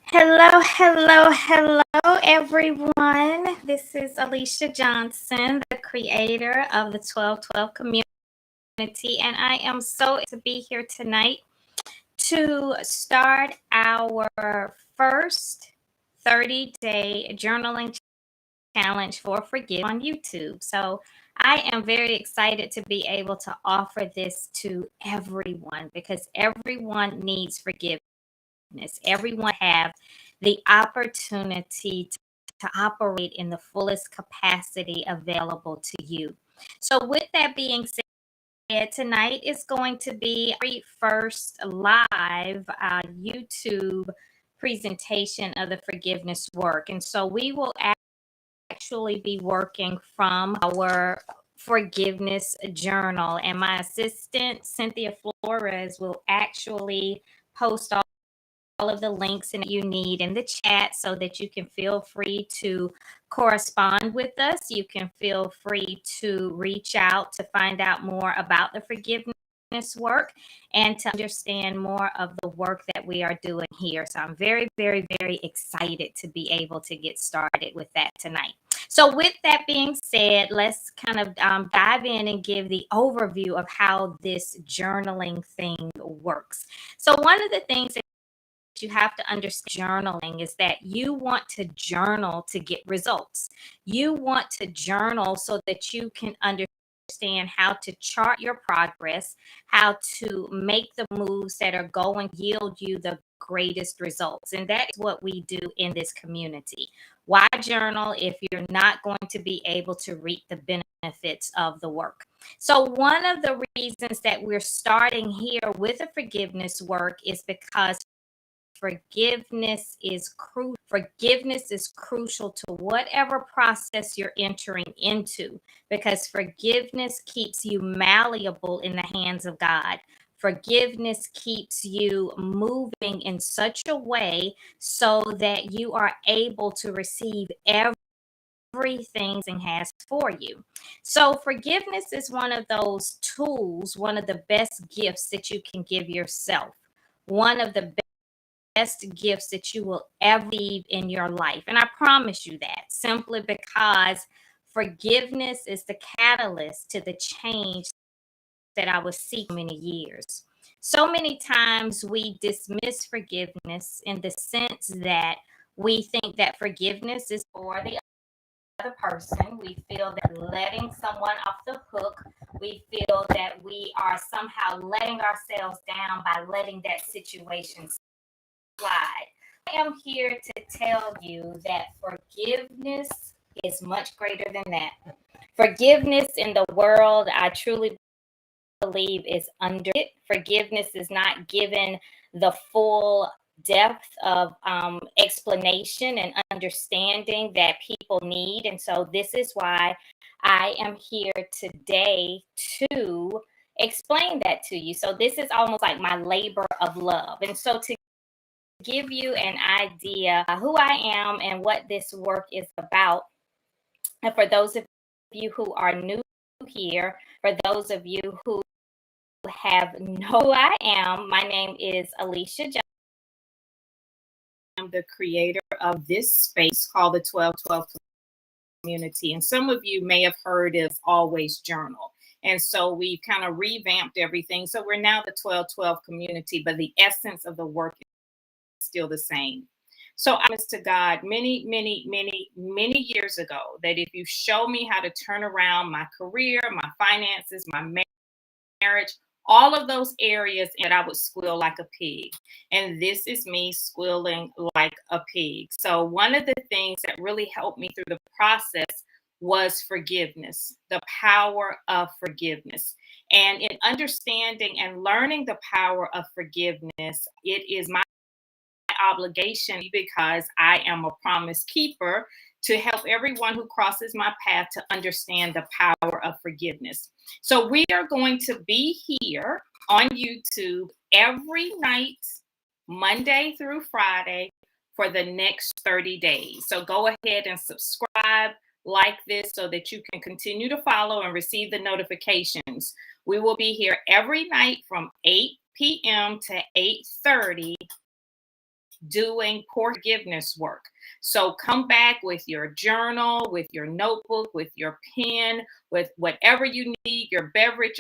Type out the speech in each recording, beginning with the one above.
Hello, hello, hello, everyone. This is Alicia Johnson, the creator of the 1212 community, and I am so to be here tonight to start our first 30-day journaling challenge for forgiveness on YouTube. So I am very excited to be able to offer this to everyone because everyone needs forgiveness. Everyone have the opportunity to operate in the fullest capacity available to you. So with that being said, tonight is going to be our first live YouTube presentation of the forgiveness work. And so we will actually be working from our forgiveness journal. And my assistant, Cynthia Flores, will actually post all of the links and you need in the chat so that you can feel free to correspond with us. You can feel free to reach out to find out more about the forgiveness work and to understand more of the work that we are doing here. So I'm very, very, very excited to be able to get started with that tonight. So with that being said, let's kind of dive in and give the overview of how this journaling thing works. So one of the things that you have to understand journaling is that you want to journal to get results. You want to journal so that you can understand how to chart your progress, how to make the moves that are going to yield you the greatest results. And that is what we do in this community. Why journal if you're not going to be able to reap the benefits of the work? So, one of the reasons that we're starting here with the forgiveness work is because forgiveness is crucial to whatever process you're entering into because forgiveness keeps you malleable in the hands of God. Forgiveness keeps you moving in such a way so that you are able to receive everything and has for you. So forgiveness is one of those tools, one of the best gifts that you can give yourself. One of the best gifts that you will ever leave in your life. And I promise you that simply because forgiveness is the catalyst to the change that I was seeking many years. So many times we dismiss forgiveness in the sense that we think that forgiveness is for the other person. We feel that letting someone off the hook, we feel that we are somehow letting ourselves down by letting that situation slide. I am here to tell you that forgiveness is much greater than that. Forgiveness in the world, I truly believe, is under it. Forgiveness is not given the full depth of explanation and understanding that people need. And so, this is why I am here today to explain that to you. So, this is almost like my labor of love. And so, to give you an idea who I am and what this work is about. And for those of you who are new here, for those of you who have know who I am, my name is Alicia Johnson. I'm the creator of this space called the 1212 community. And some of you may have heard of Always Journal. And so we've kind of revamped everything. So we're now the 1212 community, but the essence of the work still the same. So I promised to God many, many, many, many years ago that if you show me how to turn around my career, my finances, my marriage, all of those areas, that I would squeal like a pig. And this is me squealing like a pig. So one of the things that really helped me through the process was forgiveness, the power of forgiveness. And in understanding and learning the power of forgiveness, it is my obligation, because I am a promise keeper, to help everyone who crosses my path to understand the power of forgiveness. So we are going to be here on YouTube every night, Monday through Friday, for the next 30 days. So go ahead and subscribe, like this, so that you can continue to follow and receive the notifications. We will be here every night from 8 p.m. to 8:30 doing forgiveness work. So come back with your journal, with your notebook, with your pen, with whatever you need, your beverage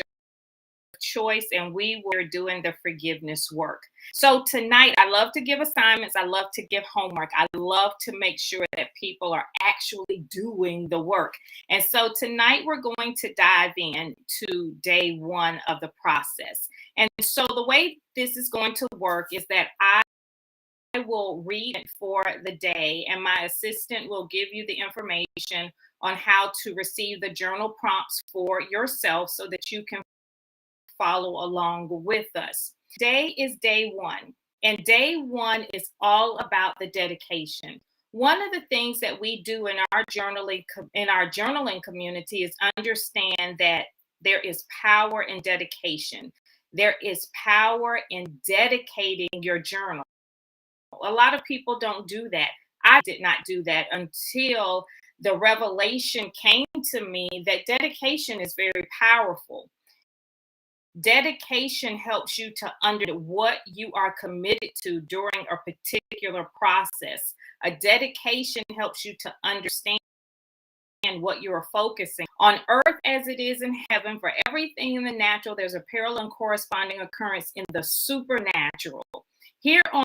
choice, and we were doing the forgiveness work. So tonight, I love to give assignments. I love to give homework. I love to make sure that people are actually doing the work. And so tonight, we're going to dive in to day one of the process. And so the way this is going to work is that I will read it for the day, and my assistant will give you the information on how to receive the journal prompts for yourself so that you can follow along with us. Today is day one, and day one is all about the dedication. One of the things that we do in our journaling community is understand that there is power in dedication. There is power in dedicating your journal. A lot of people don't do that. I did not do that until the revelation came to me that dedication is very powerful. Dedication helps you to understand what you are committed to during a particular process. A dedication helps you to understand what you are focusing on earth as it is in heaven. For everything in the natural, there's a parallel and corresponding occurrence in the supernatural. Here on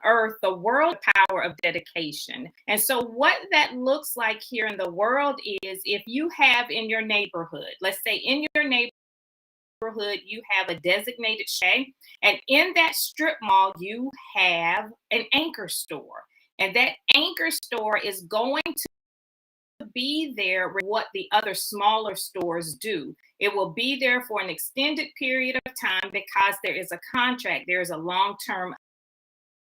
earth, the world power of dedication. And so what that looks like here in the world is if you have in your neighborhood, let's say in your neighborhood, you have a designated shade, and in that strip mall you have an anchor store, and that anchor store is going to be there with what the other smaller stores do. It will be there for an extended period of time because there is a contract, there is a long-term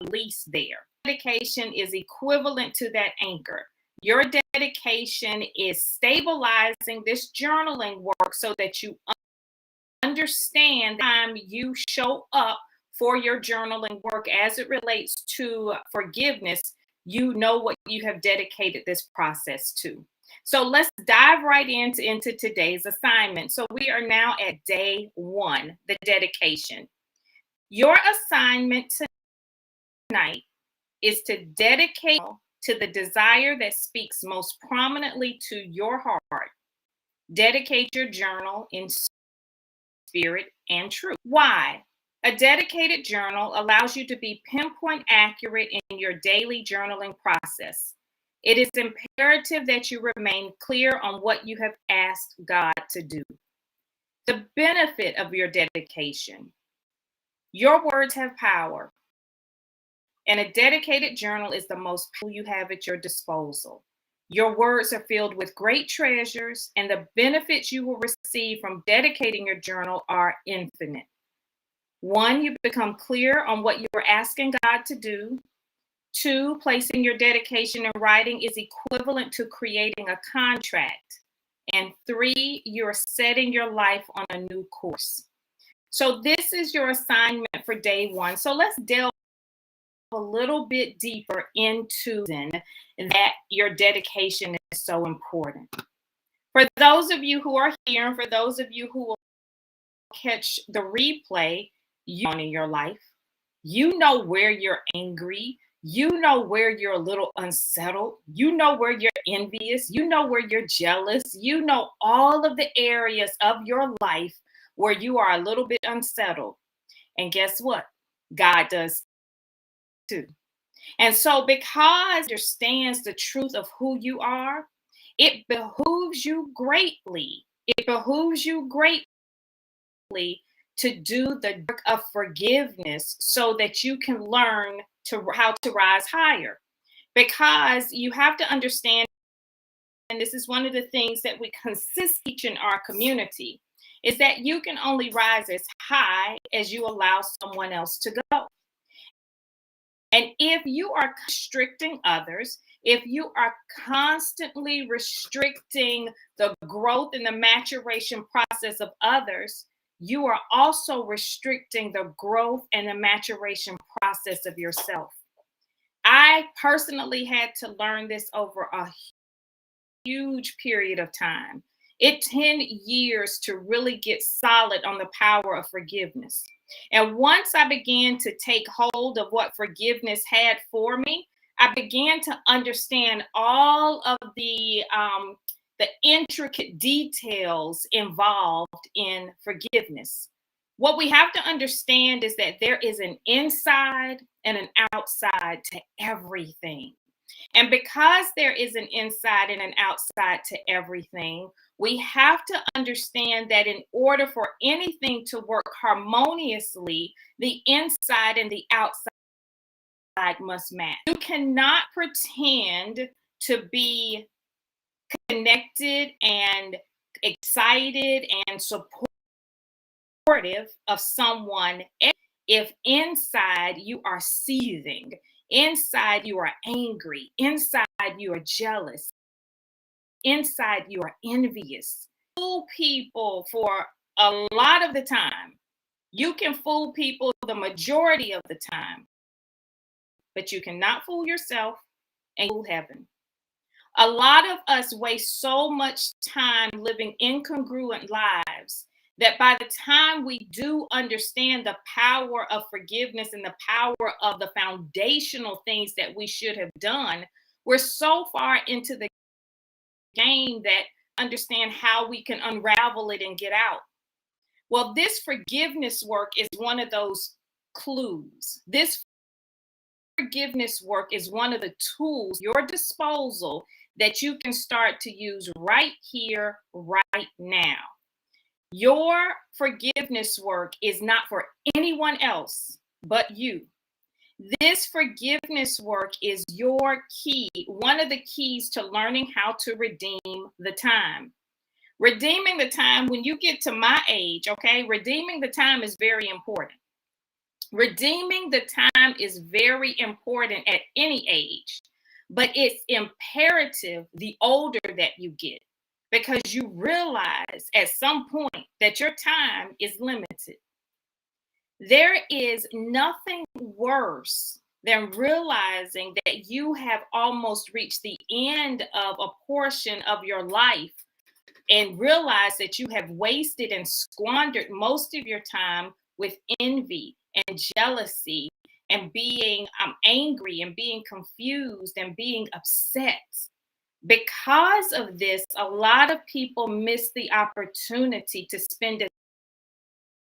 lease there. Dedication is equivalent to that anchor. Your dedication is stabilizing this journaling work so that you understand the time you show up for your journaling work as it relates to forgiveness, you know what you have dedicated this process to. So let's dive right into today's assignment. So we are now at day one, the dedication. Your assignment tonight is to dedicate to the desire that speaks most prominently to your heart. Dedicate your journal in spirit and truth. Why? A dedicated journal allows you to be pinpoint accurate in your daily journaling process. It is imperative that you remain clear on what you have asked God to do. The benefit of your dedication. Your words have power, and a dedicated journal is the most powerful you have at your disposal. Your words are filled with great treasures, and the benefits you will receive from dedicating your journal are infinite. One, you become clear on what you are asking God to do. Two, placing your dedication in writing is equivalent to creating a contract. And three, you're setting your life on a new course. So this is your assignment for day one. So let's delve a little bit deeper into that your dedication is so important. For those of you who are here, and for those of you who will catch the replay, you in your life, you know where you're angry, you know where you're a little unsettled, you know where you're envious, you know where you're jealous, you know all of the areas of your life where you are a little bit unsettled. And guess what? God does too. And so because he understands the truth of who you are, it behooves you greatly. It behooves you greatly to do the work of forgiveness so that you can learn how to rise higher. Because you have to understand, and this is one of the things that we consistently teach in our community, is that you can only rise as high as you allow someone else to go. And if you are restricting others, if you are constantly restricting the growth and the maturation process of others, you are also restricting the growth and the maturation process of yourself. I personally had to learn this over a huge period of time. It 10 years to really get solid on the power of forgiveness. And once I began to take hold of what forgiveness had for me, I began to understand all of the intricate details involved in forgiveness. What we have to understand is that there is an inside and an outside to everything. And because there is an inside and an outside to everything, we have to understand that in order for anything to work harmoniously, the inside and the outside must match. You cannot pretend to be connected and excited and supportive of someone if inside you are seething, inside you are angry, inside you are jealous, inside you are envious. Fool people for a lot of the time. You can fool people the majority of the time, but you cannot fool yourself and fool heaven. A lot of us waste so much time living incongruent lives that by the time we do understand the power of forgiveness and the power of the foundational things that we should have done, we're so far into the game that understand how we can unravel it and get out. Well, this forgiveness work is one of those clues. This forgiveness work is one of the tools at your disposal that you can start to use right here, right now. Your forgiveness work is not for anyone else but you. This forgiveness work is your key, one of the keys to learning how to redeem the time. Redeeming the time, when you get to my age, okay, redeeming the time is very important. Redeeming the time is very important at any age, but it's imperative the older that you get because you realize at some point that your time is limited. There is nothing worse than realizing that you have almost reached the end of a portion of your life and realize that you have wasted and squandered most of your time with envy and jealousy and being angry and being confused and being upset. Because of this, a lot of people miss the opportunity to spend as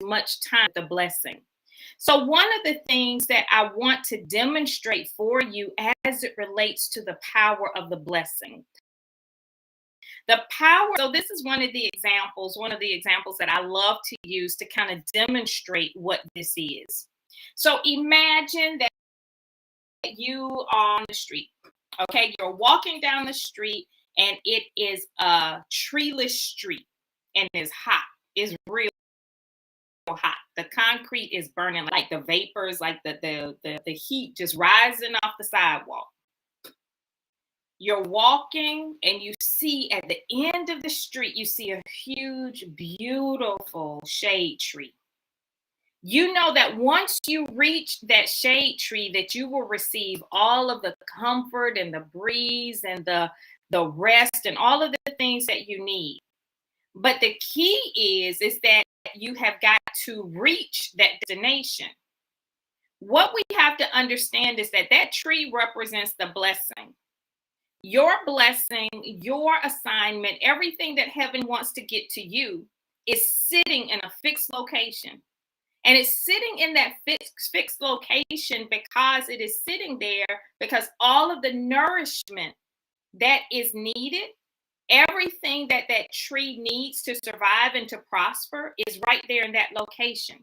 much time with the blessing. So one of the things that I want to demonstrate for you as it relates to the power of the blessing. The power, so this is one of the examples that I love to use to kind of demonstrate what this is. So imagine that you are on the street, okay? You're walking down the street and it is a treeless street and it's hot. It's real hot. The concrete is burning, like the vapors, like the heat just rising off the sidewalk. You're walking and you see at the end of the street, you see a huge, beautiful shade tree. You know that once you reach that shade tree, that you will receive all of the comfort and the breeze and the rest and all of the things that you need. But the key is that you have got to reach that destination. What we have to understand is that tree represents the blessing. Your blessing, your assignment, everything that heaven wants to get to you is sitting in a fixed location. And it's sitting in that fixed location because it is sitting there because all of the nourishment that is needed, everything that tree needs to survive and to prosper is right there in that location.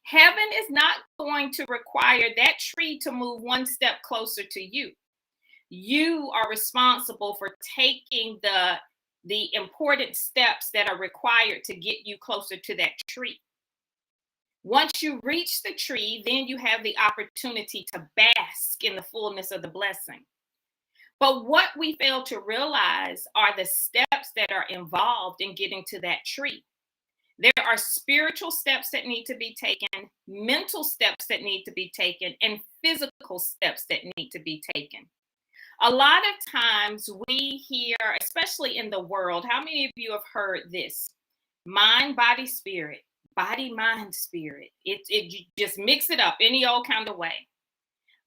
Heaven is not going to require that tree to move one step closer to you. You are responsible for taking the important steps that are required to get you closer to that tree. Once you reach the tree, then you have the opportunity to bask in the fullness of the blessing. But what we fail to realize are the steps that are involved in getting to that tree. There are spiritual steps that need to be taken, mental steps that need to be taken, and physical steps that need to be taken. A lot of times we hear, especially in the world, how many of you have heard this? Mind, body, spirit. body, mind, spirit. You just mix it up any old kind of way.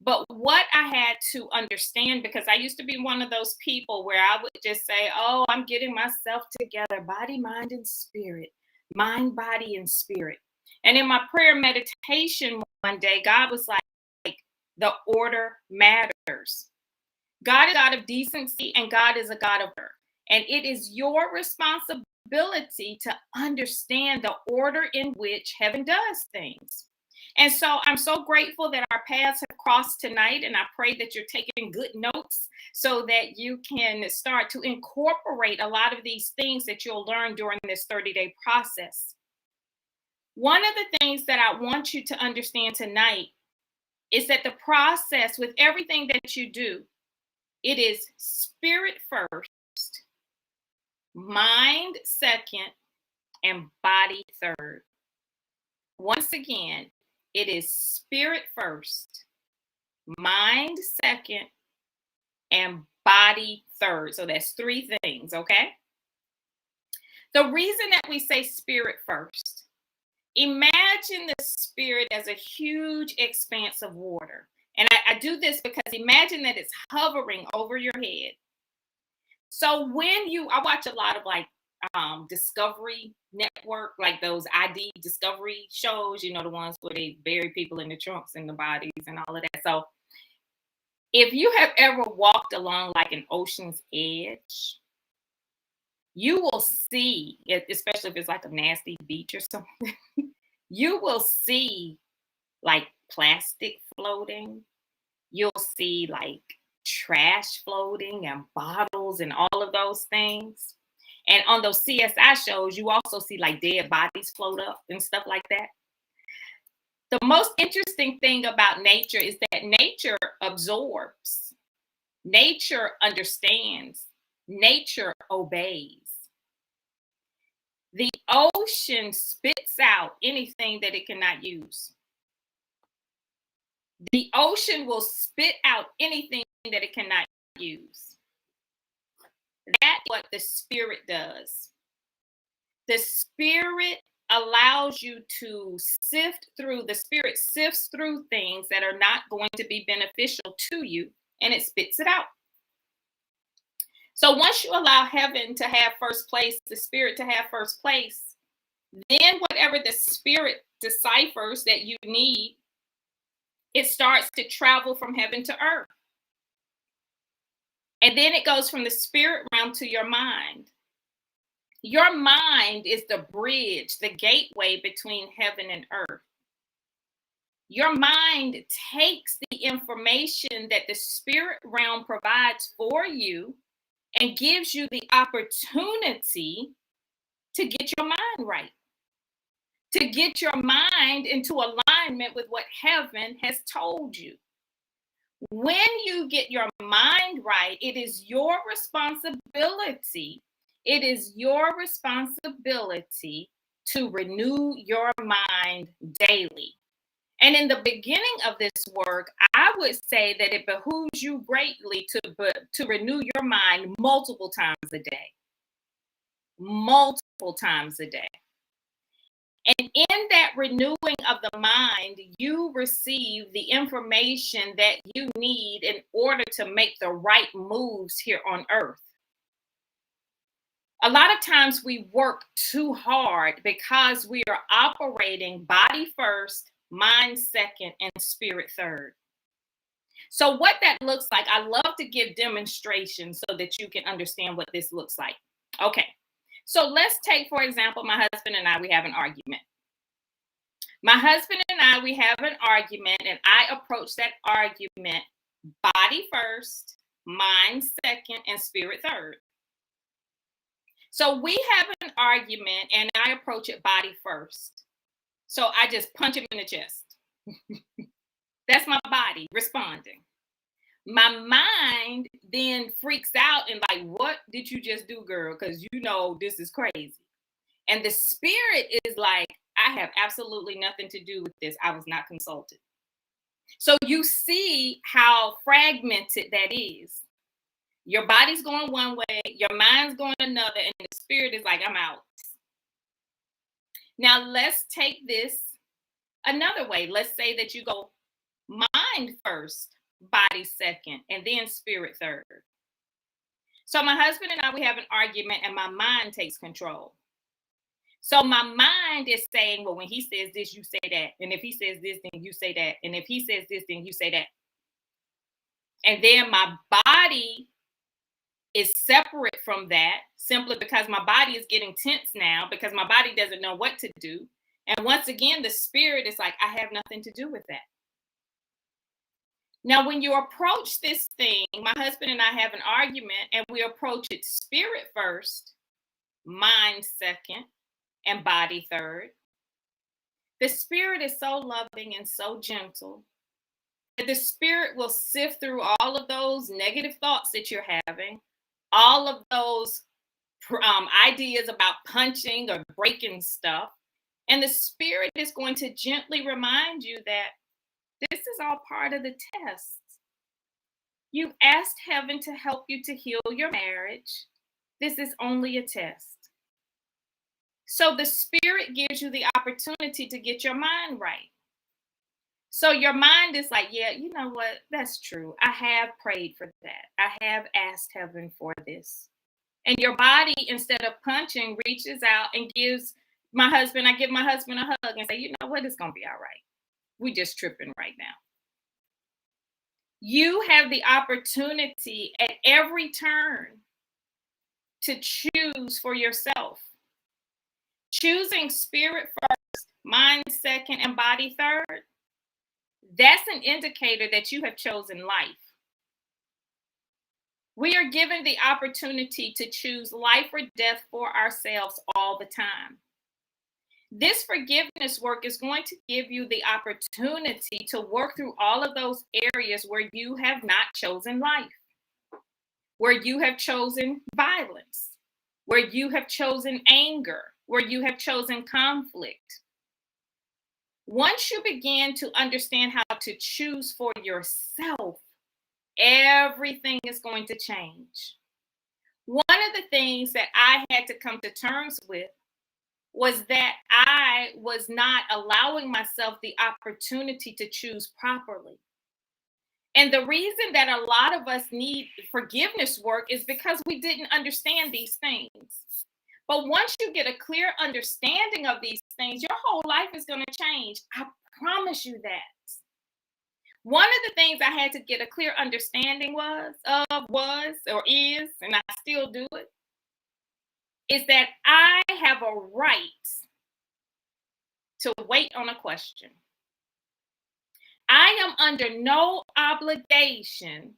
But what I had to understand, because I used to be one of those people where I would just say, oh, I'm getting myself together, body, mind, and spirit, mind, body, and spirit. And in my prayer meditation one day, God was like, the order matters. God is a God of decency, and God is a God of order. And it is your responsibility to understand the order in which heaven does things. And so I'm so grateful that our paths have crossed tonight, and I pray that you're taking good notes so that you can start to incorporate a lot of these things that you'll learn during this 30-day process. One of the things that I want you to understand tonight is that the process with everything that you do, it is spirit first, mind second, and body third. Once again, it is spirit first, mind second, and body third. So that's three things, okay? The reason that we say spirit first, imagine the spirit as a huge expanse of water. And I do this because imagine that it's hovering over your head. So I watch a lot of like Discovery Network, like those ID Discovery shows, the ones where they bury people in the trunks and the bodies and all of that. So if you have ever walked along like an ocean's edge, you will see, especially if it's like a nasty beach or something, you will see like plastic floating. You'll see like trash floating and bottles and all of those things. And on those CSI shows, you also see like dead bodies float up and stuff like that. The most interesting thing about nature is that nature absorbs, nature understands, nature obeys. The ocean spits out anything that it cannot use. The ocean will spit out anything that it cannot use. That's what the spirit does. The spirit allows you to the spirit sifts through things that are not going to be beneficial to you, and it spits it out. So once you allow heaven to have first place, the spirit to have first place, then whatever the spirit deciphers that you need, it starts to travel from heaven to earth. And then it goes from the spirit realm to your mind. Your mind is the bridge, the gateway between heaven and earth. Your mind takes the information that the spirit realm provides for you and gives you the opportunity to get your mind right, to get your mind into alignment with what heaven has told you. When you get your mind right, it is your responsibility. It is your responsibility to renew your mind daily. And in the beginning of this work, I would say that it behooves you greatly to renew your mind multiple times a day. Multiple times a day. And in that renewing of the mind, you receive the information that you need in order to make the right moves here on earth. A lot of times we work too hard because we are operating body first, mind second, and spirit third. So what that looks like, I love to give demonstrations so that you can understand what this looks like. Okay, so let's take, for example, my husband and I, we have an argument. My husband and I, we have an argument, and I approach that argument body first, mind second, and spirit third. So we have an argument, and I approach it body first. So I just punch him in the chest. That's my body responding. My mind then freaks out and like, what did you just do, girl? Because this is crazy. And the spirit is like, I have absolutely nothing to do with this. I was not consulted. So you see how fragmented that is. Your body's going one way, your mind's going another, and the spirit is like, I'm out. Now, let's take this another way. Let's say that you go mind first, body second, and then spirit third. So my husband and I, we have an argument and my mind takes control. So my mind is saying, well, when he says this, you say that. And if he says this, then you say that. And if he says this, then you say that. And then my body is separate from that simply because my body is getting tense now because my body doesn't know what to do. And once again, the spirit is like, I have nothing to do with that. Now, when you approach this thing, my husband and I have an argument and we approach it spirit first, mind second, and body third. The spirit is so loving and so gentle that the spirit will sift through all of those negative thoughts that you're having, all of those ideas about punching or breaking stuff. And the spirit is going to gently remind you that this is all part of the test. You've asked heaven to help you to heal your marriage. This is only a test. So the spirit gives you the opportunity to get your mind right. So your mind is like, yeah, you know what? That's true. I have prayed for that. I have asked heaven for this. And your body, instead of punching, reaches out and gives my husband a hug and say, you know what? It's going to be all right. We just tripping right now. You have the opportunity at every turn to choose for yourself. Choosing spirit first, mind second, and body third, that's an indicator that you have chosen life. We are given the opportunity to choose life or death for ourselves all the time. This forgiveness work is going to give you the opportunity to work through all of those areas where you have not chosen life, where you have chosen violence, where you have chosen anger, where you have chosen conflict. Once you begin to understand how to choose for yourself, everything is going to change. One of the things that I had to come to terms with was that I was not allowing myself the opportunity to choose properly. And the reason that a lot of us need forgiveness work is because we didn't understand these things. But once you get a clear understanding of these things, your whole life is going to change. I promise you that. One of the things I had to get a clear understanding was, and I still do it, is that I have a right to wait on a question. I am under no obligation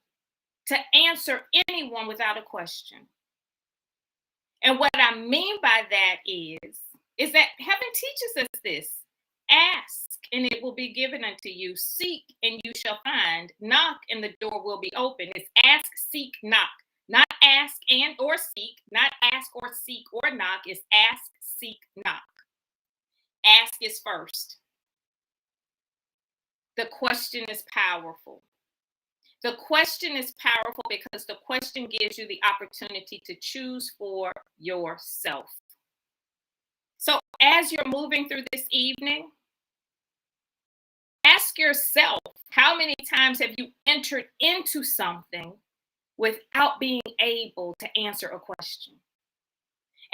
to answer anyone without a question. And what I mean by that is that heaven teaches us this. Ask, and it will be given unto you. Seek, and you shall find. Knock, and the door will be open. It's ask, seek, knock. Not ask and or seek. Not ask or seek or knock. It's ask, seek, knock. Ask is first. The question is powerful. The question is powerful because the question gives you the opportunity to choose for yourself. So as you're moving through this evening, ask yourself, how many times have you entered into something without being able to answer a question?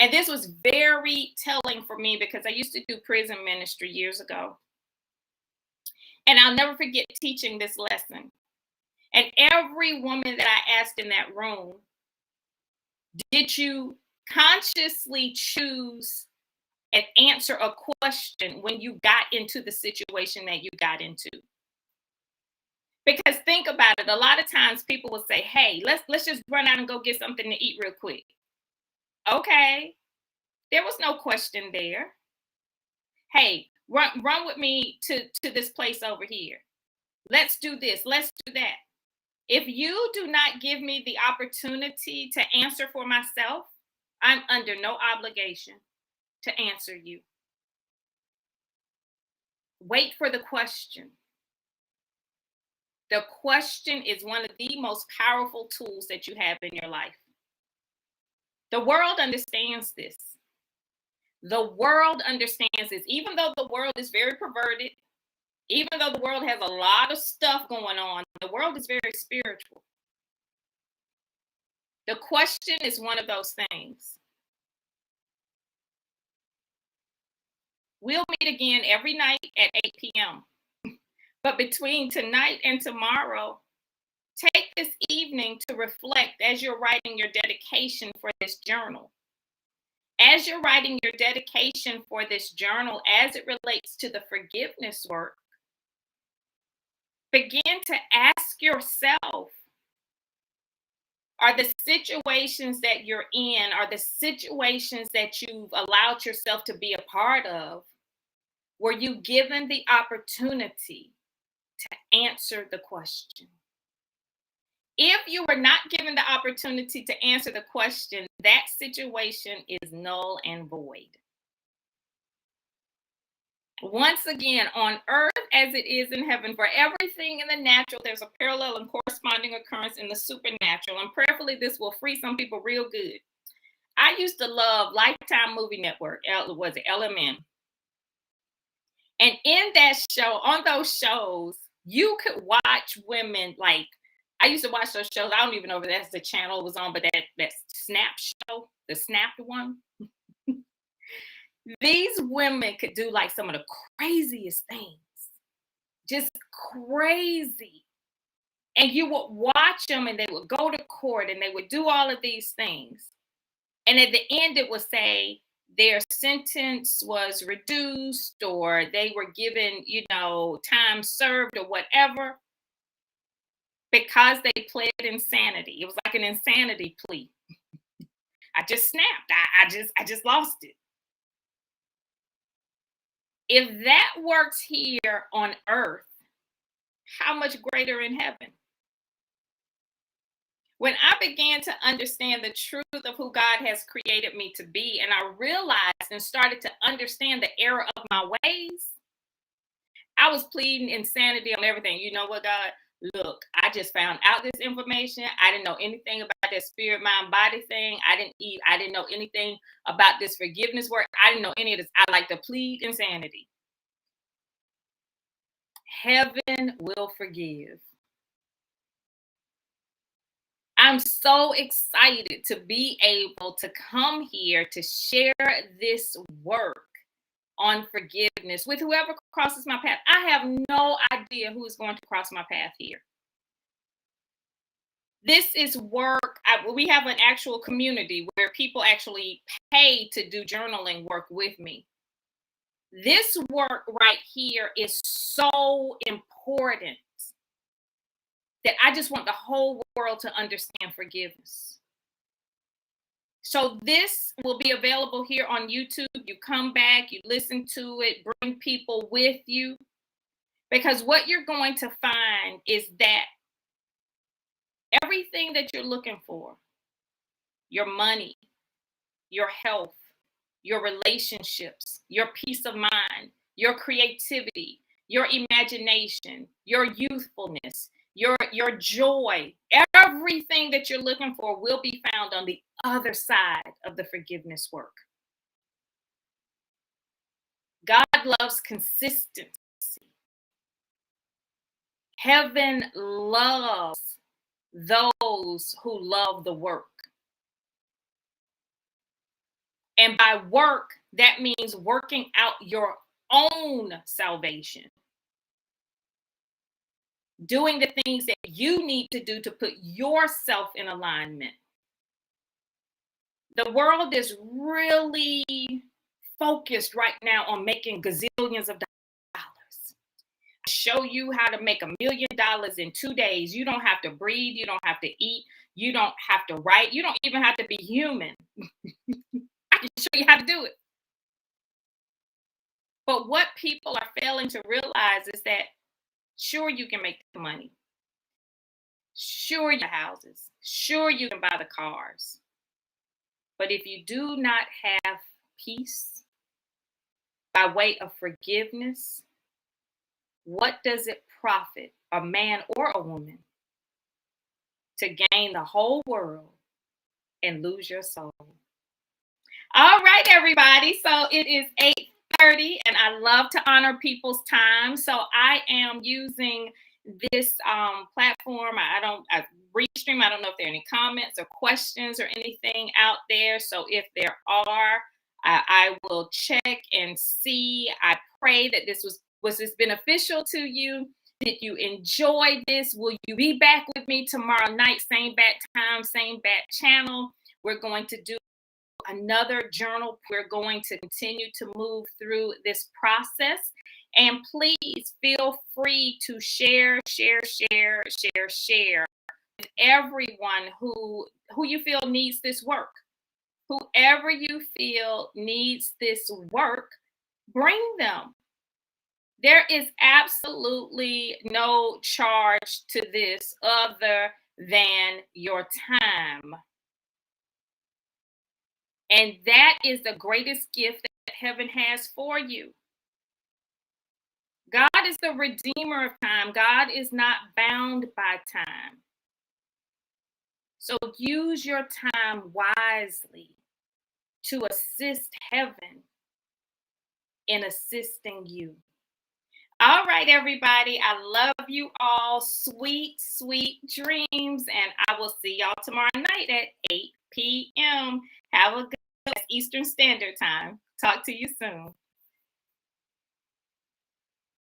And this was very telling for me because I used to do prison ministry years ago. And I'll never forget teaching this lesson. And every woman that I asked in that room, did you consciously choose and answer a question when you got into the situation that you got into? Because think about it, a lot of times people will say, hey, let's just run out and go get something to eat real quick. Okay, there was no question there. Hey, run with me to this place over here. Let's do this, let's do that. If you do not give me the opportunity to answer for myself, I'm under no obligation to answer you. Wait for the question. The question is one of the most powerful tools that you have in your life. The world understands this. The world understands this, even though the world is very perverted, even though the world has a lot of stuff going on, the world is very spiritual. The question is one of those things. We'll meet again every night at 8 p.m. But between tonight and tomorrow, take this evening to reflect as you're writing your dedication for this journal. As you're writing your dedication for this journal, as it relates to the forgiveness work, begin to ask yourself, are the situations that you're in, are the situations that you've allowed yourself to be a part of, were you given the opportunity to answer the question? If you were not given the opportunity to answer the question, that situation is null and void. Once again, on earth as it is in heaven, for everything in the natural, there's a parallel and corresponding occurrence in the supernatural. And prayerfully, this will free some people real good. I used to love Lifetime Movie Network, was it LMN? And in that show, on those shows, you could watch women like, I used to watch those shows. I don't even know if that's the channel it was on, but that Snap show, the Snapped one. These women could do like some of the craziest things, just crazy. And you would watch them and they would go to court and they would do all of these things. And at the end, it would say their sentence was reduced or they were given, time served or whatever, because they pled insanity. It was like an insanity plea. I just snapped. I just lost it. If that works here on earth, how much greater in heaven? When I began to understand the truth of who God has created me to be, and I realized and started to understand the error of my ways, I was pleading insanity on everything. You know what, God? Look, I just found out this information. I didn't know anything about that spirit, mind, body thing. I didn't know anything about this forgiveness work. I didn't know any of this. I like to plead insanity. Heaven will forgive. I'm so excited to be able to come here to share this work on forgiveness with whoever crosses my path. I have no idea who is going to cross my path here. This is work. We have an actual community where people actually pay to do journaling work with me. This work right here is so important that I just want the whole world to understand forgiveness. So this will be available here on YouTube. You come back, you listen to it, bring people with you. Because what you're going to find is that everything that you're looking for, your money, your health, your relationships, your peace of mind, your creativity, your imagination, your youthfulness, your joy, everything that you're looking for will be found on the other side of the forgiveness work. God loves consistency. Heaven loves those who love the work. And by work, that means working out your own salvation. Doing the things that you need to do to put yourself in alignment. The world is really focused right now on making gazillions of dollars. Show you how to make $1 million in 2 days. You don't have to breathe. You don't have to eat. You don't have to write. You don't even have to be human. I can show you how to do it. But what people are failing to realize is that sure, you can make the money. Sure, you have houses. Sure, you can buy the cars. But if you do not have peace by way of forgiveness, what does it profit a man or a woman to gain the whole world and lose your soul? All right, everybody. So it is 8:30, and I love to honor people's time. So I am using this platform. I Restream. I don't know if there are any comments or questions or anything out there. So if there are, I will check and see. I pray that was this beneficial to you. Did you enjoy this? Will you be back with me tomorrow night? Same bat time, same bat channel. We're going to do another journal. We're going to continue to move through this process. And please feel free to share with everyone who you feel needs this work. Whoever you feel needs this work, bring them. There is absolutely no charge to this other than your time. And that is the greatest gift that heaven has for you. God is the redeemer of time. God is not bound by time. So use your time wisely to assist heaven in assisting you. All right, everybody. I love you all. Sweet, sweet dreams. And I will see y'all tomorrow night at 8 p.m. Have a good Eastern Standard Time. Talk to you soon.